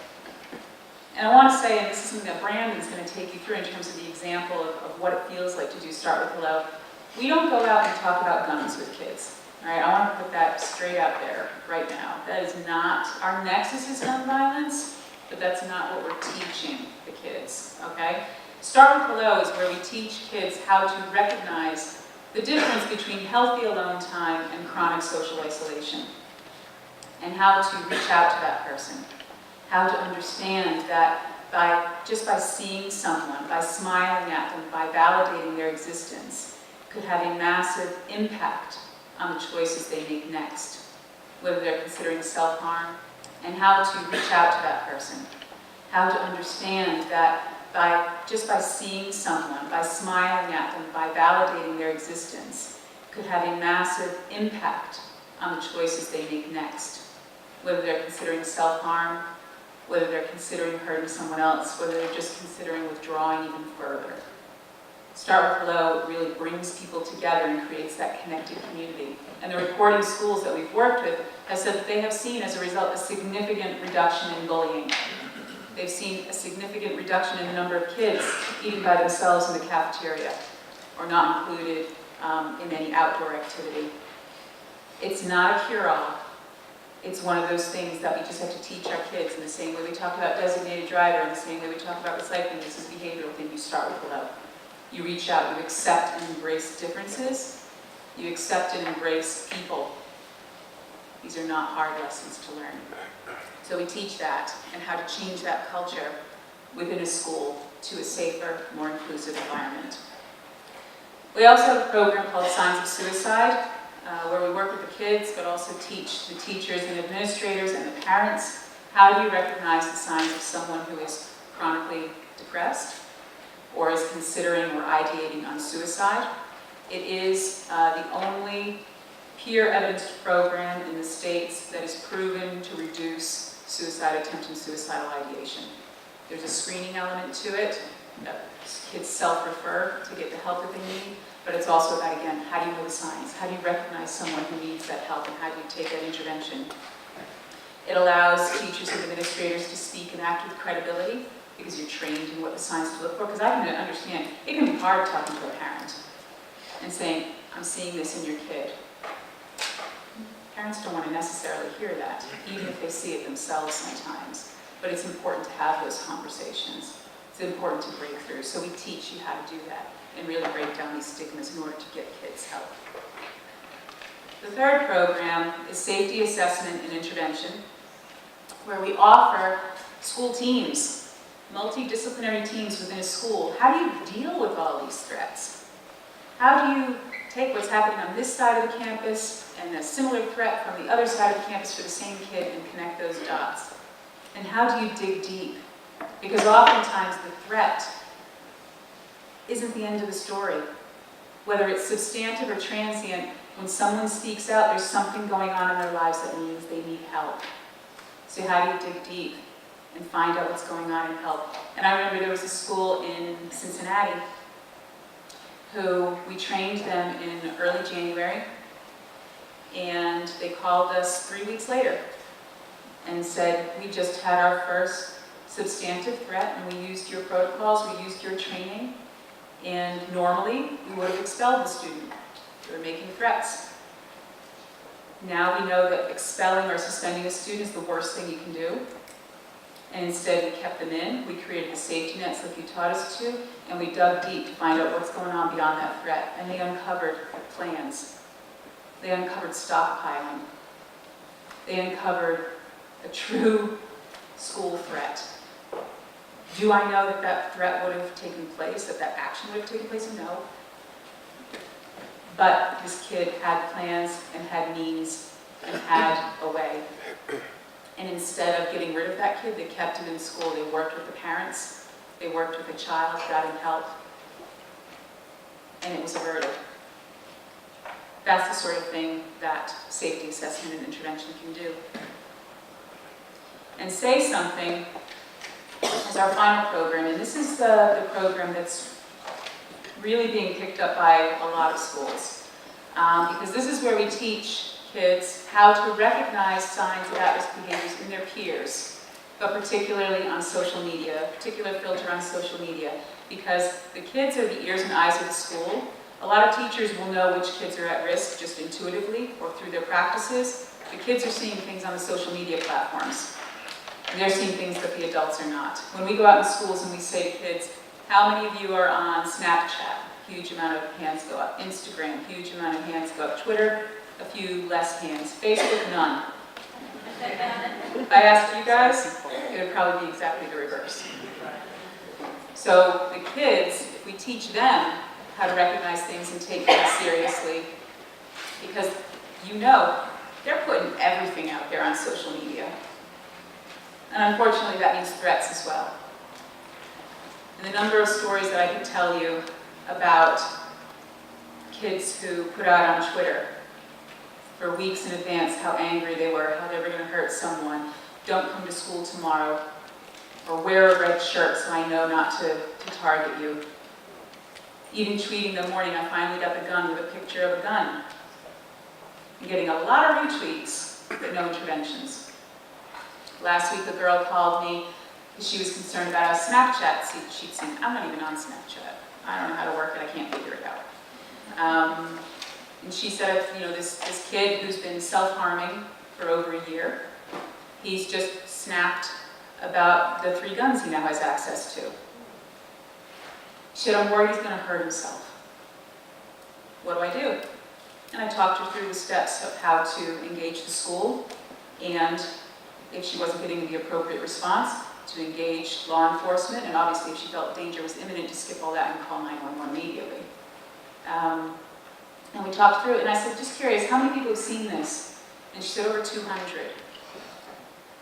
And I want to say, and this is something that Brandon's going to take you through in terms of the example of what it feels like to do Start with Hello. We don't go out and talk about guns with kids. All right, I want to put that straight out there right now. That is not, our nexus is gun violence, but that's not what we're teaching the kids, okay? Start with Hello is where we teach kids how to recognize the difference between healthy alone time and chronic social isolation, and how to reach out to that person, how to understand that just by seeing someone, by smiling at them, by validating their existence, could have a massive impact on the choices they make next, whether they're considering self-harm, and how to reach out to that person, how to understand that just by seeing someone, by smiling at them, by validating their existence, could have a massive impact on the choices they make next, whether they're considering self-harm, whether they're considering hurting someone else, whether they're just considering withdrawing even further. Start with Low really brings people together and creates that connected community. And the reporting schools that we've worked with have said that they have seen, as a result, a significant reduction in bullying. They've seen a significant reduction in the number of kids eating by themselves in the cafeteria or not included in any outdoor activity. It's not a cure-all. It's one of those things that we just have to teach our kids in the same way we talk about designated driver, in the same way we talk about recycling. This is a behavioral thing. You start with Low. You reach out, you accept and embrace differences. You accept and embrace people. These are not hard lessons to learn. So we teach that and how to change that culture within a school to a safer, more inclusive environment. We also have a program called Signs of Suicide, where we work with the kids, but also teach the teachers and administrators and the parents, how do you recognize the signs of someone who is chronically depressed or is considering or ideating on suicide. It is the only peer evidence program in the States that is proven to reduce suicide attempt and suicidal ideation. There's a screening element to it. Kids self-refer to get the help that they need, but it's also about, again, how do you know the signs? How do you recognize someone who needs that help, and how do you take that intervention? It allows teachers and administrators to speak and act with credibility because you're trained in what the signs to look for. Because I can understand, it can be hard talking to a parent and saying, I'm seeing this in your kid. Parents don't want to necessarily hear that, even if they see it themselves sometimes. But it's important to have those conversations. It's important to break through. So we teach you how to do that and really break down these stigmas in order to get kids help. The third program is Safety Assessment and Intervention, where we offer school teams, multidisciplinary teams within a school. How do you deal with all these threats? How do you take what's happening on this side of the campus and a similar threat from the other side of the campus for the same kid and connect those dots? And how do you dig deep? Because oftentimes the threat isn't the end of the story. Whether it's substantive or transient, when someone speaks out, there's something going on in their lives that means they need help. So how do you dig deep and find out what's going on and help? And I remember there was a school in Cincinnati who we trained them in early January, and they called us 3 weeks later and said, we just had our first substantive threat, and we used your protocols, we used your training, and normally we would have expelled the student. They were making threats. Now we know that expelling or suspending a student is the worst thing you can do. And instead we kept them in, we created the safety nets like you taught us to, and we dug deep to find out what's going on beyond that threat. And they uncovered plans. They uncovered stockpiling. They uncovered a true school threat. Do I know that that threat would have taken place, that that action would have taken place? No. But this kid had plans and had means and had a way. And instead of getting rid of that kid, they kept him in school. They worked with the parents. They worked with the child, got him help. And it was averted. That's the sort of thing that safety assessment and intervention can do. And Say Something is our final program, and this is the program that's really being picked up by a lot of schools. Because this is where we teach kids how to recognize signs of at-risk behaviors in their peers, but particularly on social media, a particular filter on social media, because the kids are the ears and eyes of the school. A lot of teachers will know which kids are at risk just intuitively or through their practices. The kids are seeing things on the social media platforms. And they're seeing things that the adults are not. When we go out in schools and we say to kids, how many of you are on Snapchat? Huge amount of hands go up. Instagram, huge amount of hands go up. Twitter, a few less hands. Facebook, none. If I asked you guys, it would probably be exactly the reverse. So the kids, if we teach them how to recognize things and take things seriously, because you know, they're putting everything out there on social media. And unfortunately, that means threats as well. And the number of stories that I could tell you about kids who put out on Twitter for weeks in advance how angry they were, how they were going to hurt someone, don't come to school tomorrow, or wear a red shirt so I know not to target you. Even tweeting the morning, I finally got the gun with a picture of a gun. I'm getting a lot of retweets, but no interventions. Last week, a girl called me because she was concerned about a Snapchat she'd seen. I'm not even on Snapchat. I don't know how to work it. I can't figure it out. And she said, this kid who's been self-harming for over a year, he's just snapped about the 3 guns he now has access to. She said, I'm worried he's going to hurt himself. What do I do? And I talked her through the steps of how to engage the school, and if she wasn't getting the appropriate response, to engage law enforcement, and obviously if she felt danger was imminent, to skip all that and call 911 immediately. And we talked through it, and I said, just curious, how many people have seen this? And she said, over 200.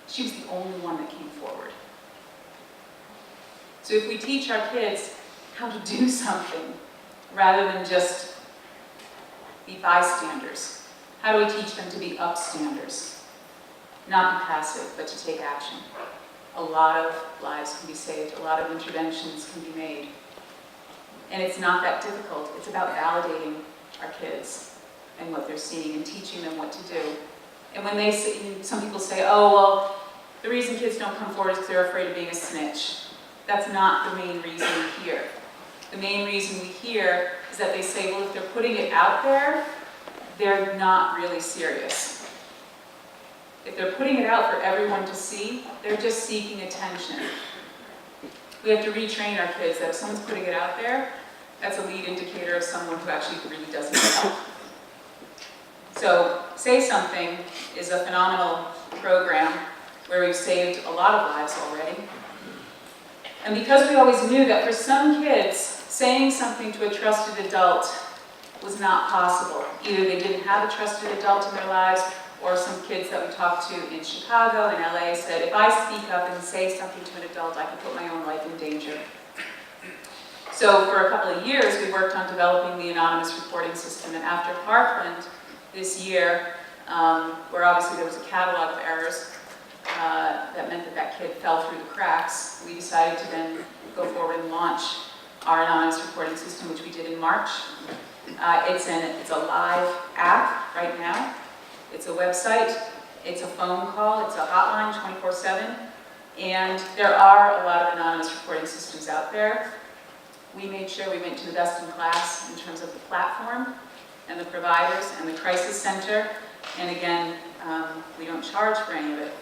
She was the only one that came forward. So if we teach our kids how to do something, rather than just be bystanders, how do we teach them to be upstanders? Not be passive, but to take action. A lot of lives can be saved, a lot of interventions can be made. And it's not that difficult. It's about validating our kids and what they're seeing and teaching them what to do. And when they say, some people say, oh, well, the reason kids don't come forward is because they're afraid of being a snitch. That's not the main reason we hear. The main reason we hear is that they say, well, if they're putting it out there, they're not really serious. If they're putting it out for everyone to see, they're just seeking attention. We have to retrain our kids that if someone's putting it out there, that's a lead indicator of someone who actually really doesn't help. So, Say Something is a phenomenal program where we've saved a lot of lives already. And because we always knew that for some kids, saying something to a trusted adult was not possible. Either they didn't have a trusted adult in their lives, or some kids that we talked to in Chicago and LA said, if I speak up and say something to an adult, I can put my own life in danger. So for a couple of years, we worked on developing the anonymous reporting system. And after Parkland this year, where obviously there was a catalog of errors, that meant that that kid fell through the cracks, we decided to then go forward and launch our anonymous reporting system, which we did in March. It's a live app right now. It's a website, it's a phone call, it's a hotline 24/7, and there are a lot of anonymous reporting systems out there. We made sure we went to the best in class in terms of the platform and the providers and the crisis center, and again, we don't charge for any of it.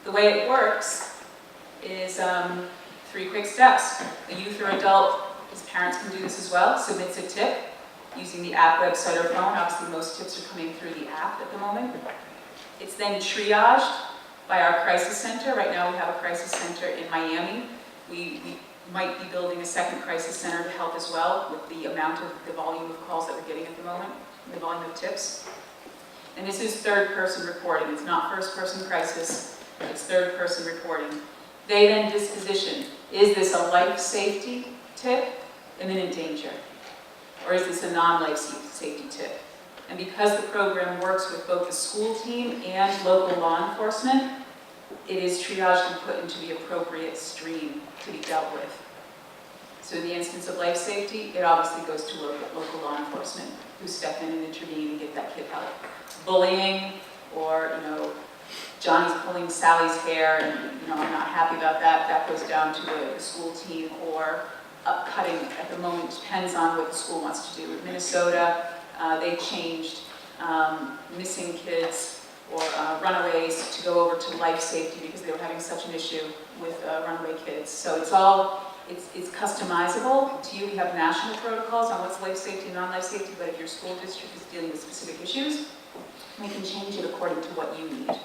The way it works is 3 quick steps. A youth or adult, his parents can do this as well, submits a tip using the app, website, or phone. Obviously, most tips are coming through the app at the moment. It's then triaged by our crisis center. Right now, we have a crisis center in Miami. We might be building a second crisis center to help as well with the volume of calls that we're getting at the moment, the volume of tips. And this is third-person reporting. It's not first-person crisis. It's third-person reporting. They then disposition. Is this a life safety tip? Imminent danger. Or is this a non-life safety tip? And because the program works with both the school team and local law enforcement, it is triaged and put into the appropriate stream to be dealt with. So in the instance of life safety, it obviously goes to local law enforcement who step in and intervene and get that kid help. Bullying, or Johnny's pulling Sally's hair and I'm not happy about that, that goes down to the school team, or cutting at the moment depends on what the school wants to do. In Minnesota, they changed missing kids or runaways to go over to life safety because they were having such an issue with runaway kids. So it's customizable to you. We have national protocols on what's life safety and non-life safety, but if your school district is dealing with specific issues, we can change it according to what you need.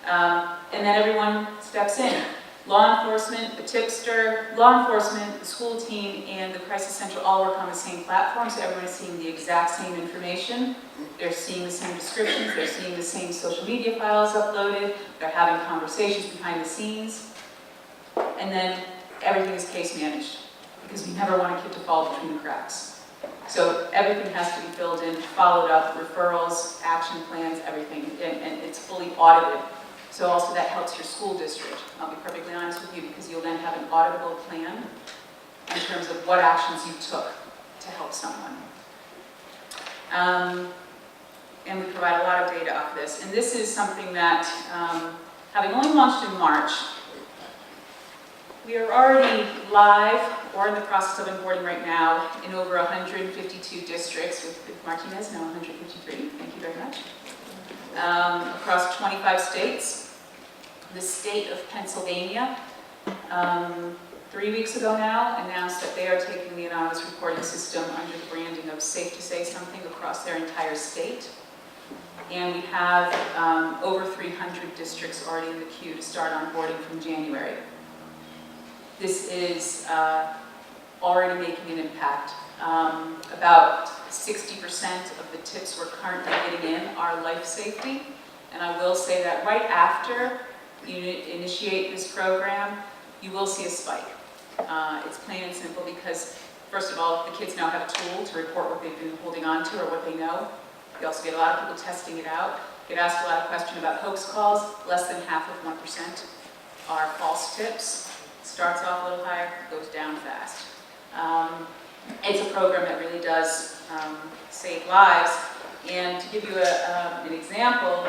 And then everyone steps in. Law enforcement, the tipster, law enforcement, the school team, and the crisis center all work on the same platform, so everyone is seeing the exact same information. They're seeing the same descriptions, they're seeing the same social media files uploaded, they're having conversations behind the scenes, and then everything is case managed, because we never want a kid to fall between the cracks. So everything has to be filled in, followed up, referrals, action plans, everything, and it's fully audited. So also that helps your school district. I'll be perfectly honest with you, because you'll then have an auditable plan in terms of what actions you took to to help someone. And we provide a lot of data off this. And this is something that, having only launched in March, we are already live or in the process of onboarding right now in over 152 districts, with Martinez now 153, thank you very much, across 25 states. The state of Pennsylvania, 3 weeks ago now, announced that they are taking the anonymous reporting system under the branding of Safe to Say Something across their entire state. And we have over 300 districts already in the queue to start onboarding from January. This is already making an impact. About 60% of the tips we're currently getting in are life safety. And I will say that right after you initiate this program, you will see a spike. It's plain and simple because, first of all, the kids now have a tool to report what they've been holding on to or what they know. You also get a lot of people testing it out. Get asked a lot of questions about hoax calls. Less than half of 1% are false tips. Starts off a little higher, goes down fast. It's a program that really does save lives. And to give you an example,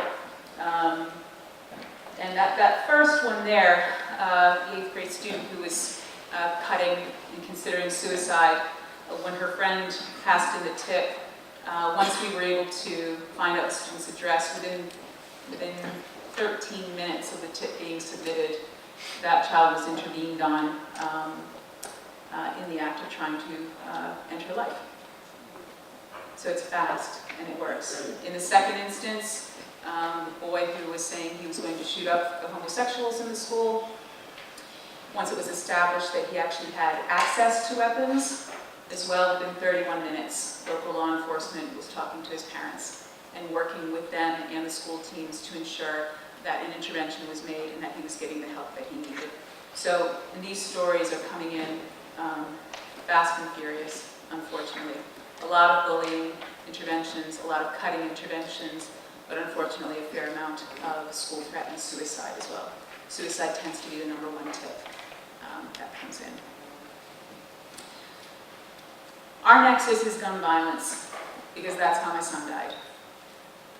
and that first one there, the 8th grade student who was cutting and considering suicide, when her friend passed in the tip, once we were able to find out the student's address, within 13 minutes of the tip being submitted, that child was intervened on in the act of trying to enter life. So it's fast and it works. In the second instance, the boy who was saying he was going to shoot up the homosexuals in the school, once it was established that he actually had access to weapons, as well, within 31 minutes, local law enforcement was talking to his parents and working with them and the school teams to ensure that an intervention was made and that he was getting the help that he needed. So, and these stories are coming in fast and furious, unfortunately. A lot of bullying interventions, a lot of cutting interventions, but unfortunately a fair amount of school-threatened suicide as well. Suicide tends to be the #1 tip that comes in. Our nexus is gun violence, because that's how my son died.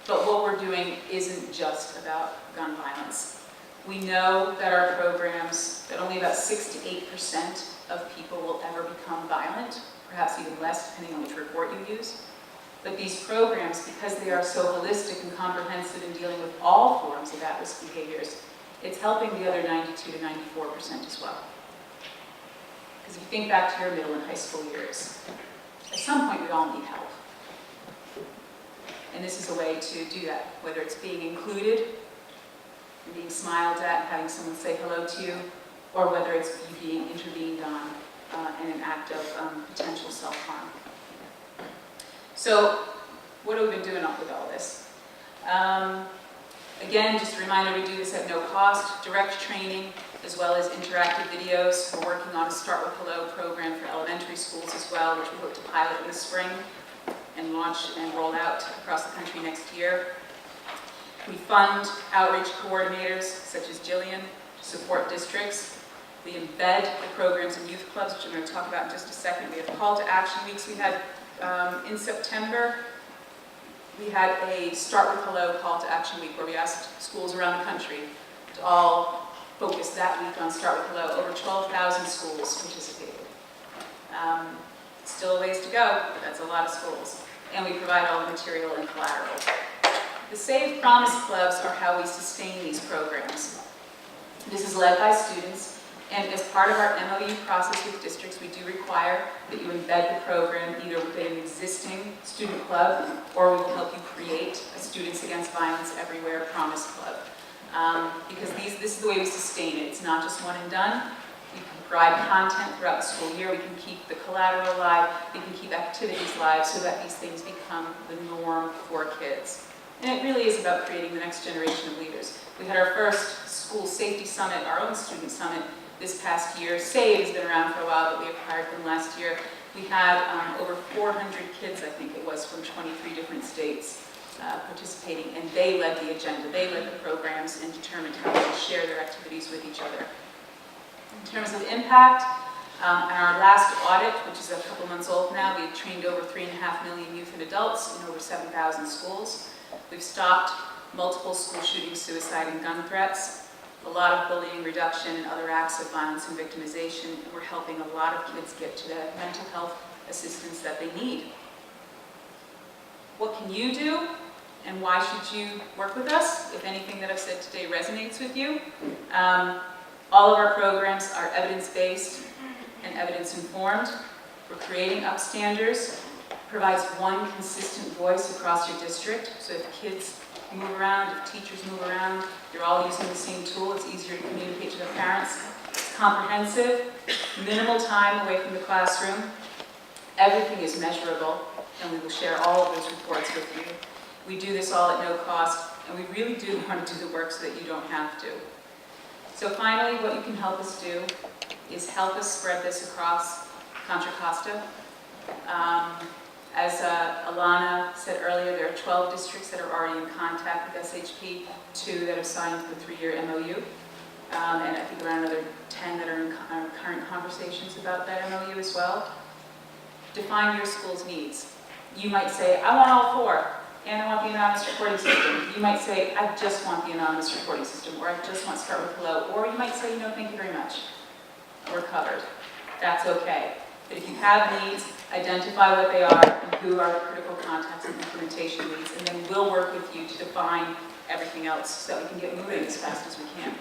But what we're doing isn't just about gun violence. We know that our programs, that only about 6 to 8% of people will ever become violent, perhaps even less depending on which report you use. But these programs, because they are so holistic and comprehensive in dealing with all forms of at-risk behaviors, it's helping the other 92 to 94% as well. Because if you think back to your middle and high school years, at some point we all need help. And this is a way to do that, whether it's being included, and being smiled at, and having someone say hello to you, or whether it's you being intervened on in an act of potential self-harm. So, what have we been doing with all this? Again, just a reminder, we do this at no cost, direct training, as well as interactive videos. We're working on a Start With Hello program for elementary schools as well, which we hope to pilot in the spring and launch and roll out across the country next year. We fund outreach coordinators, such as Jillian, to support districts. We embed the programs in youth clubs, which I'm going to talk about in just a second. We have call to action weeks. We had, in September, we had a Start With Hello call to action week where we asked schools around the country to all focus that week on Start With Hello. Over 12,000 schools participated. Still a ways to go, but that's a lot of schools. And we provide all the material and collateral. The Save Promise Clubs are how we sustain these programs. This is led by students, and as part of our MOU process with districts, we do require that you embed the program either within an existing student club, or we will help you create a Students Against Violence Everywhere Promise Club. Because this is the way we sustain it. It's not just one and done. We can provide content throughout the school year. We can keep the collateral alive. We can keep activities live so that these things become the norm for kids. And it really is about creating the next generation of leaders. We had our first school safety summit, our own student summit, this past year. SAVE has been around for a while, but we acquired them last year. We had over 400 kids, I think it was, from 23 different states participating, and they led the agenda. They led the programs and determined how to share their activities with each other. In terms of impact, In our last audit, which is a couple months old now, we've trained over 3.5 million youth and adults in over 7,000 schools. We've stopped multiple school shootings, suicide, and gun threats, a lot of bullying reduction and other acts of violence and victimization, and we're helping a lot of kids get to the mental health assistance that they need. What can you do, and why should you work with us if anything that I've said today resonates with you? All of our programs are evidence-based and evidence-informed. We're creating upstanders, provides one consistent voice across your district, so if kids move around, if teachers move around, you're all using the same tool, it's easier to communicate to the parents. It's comprehensive, minimal time away from the classroom. Everything is measurable, and we will share all of those reports with you. We do this all at no cost, and we really do want to do the work so that you don't have to. So finally, what you can help us do is help us spread this across Contra Costa. As Alana said earlier, there are 12 districts that are already in contact with SHP, 2 that have signed the 3-year MOU, and I think around another 10 that are in current conversations about that MOU as well. Define your school's needs. You might say, I want all 4, and I want the anonymous reporting system. You might say, I just want the anonymous reporting system, or I just want to start with hello, or you might say, no, thank you very much. We're covered. That's okay. But if you have needs, identify what they are and who are the critical contacts and implementation needs, and then we'll work with you to define everything else so that we can get moving as fast as we can.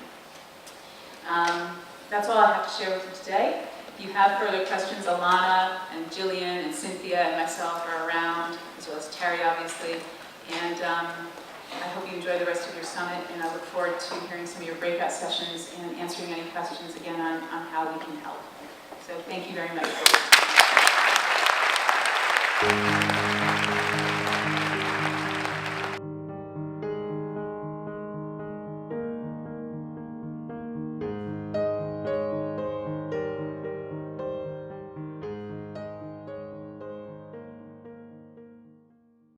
That's all I have to share with you today. If you have further questions, Alana and Jillian and Cynthia and myself are around, as well as Terry, obviously. And I hope you enjoy the rest of your summit, and I look forward to hearing some of your breakout sessions and answering any questions again on how we can help. So thank you very much for listening.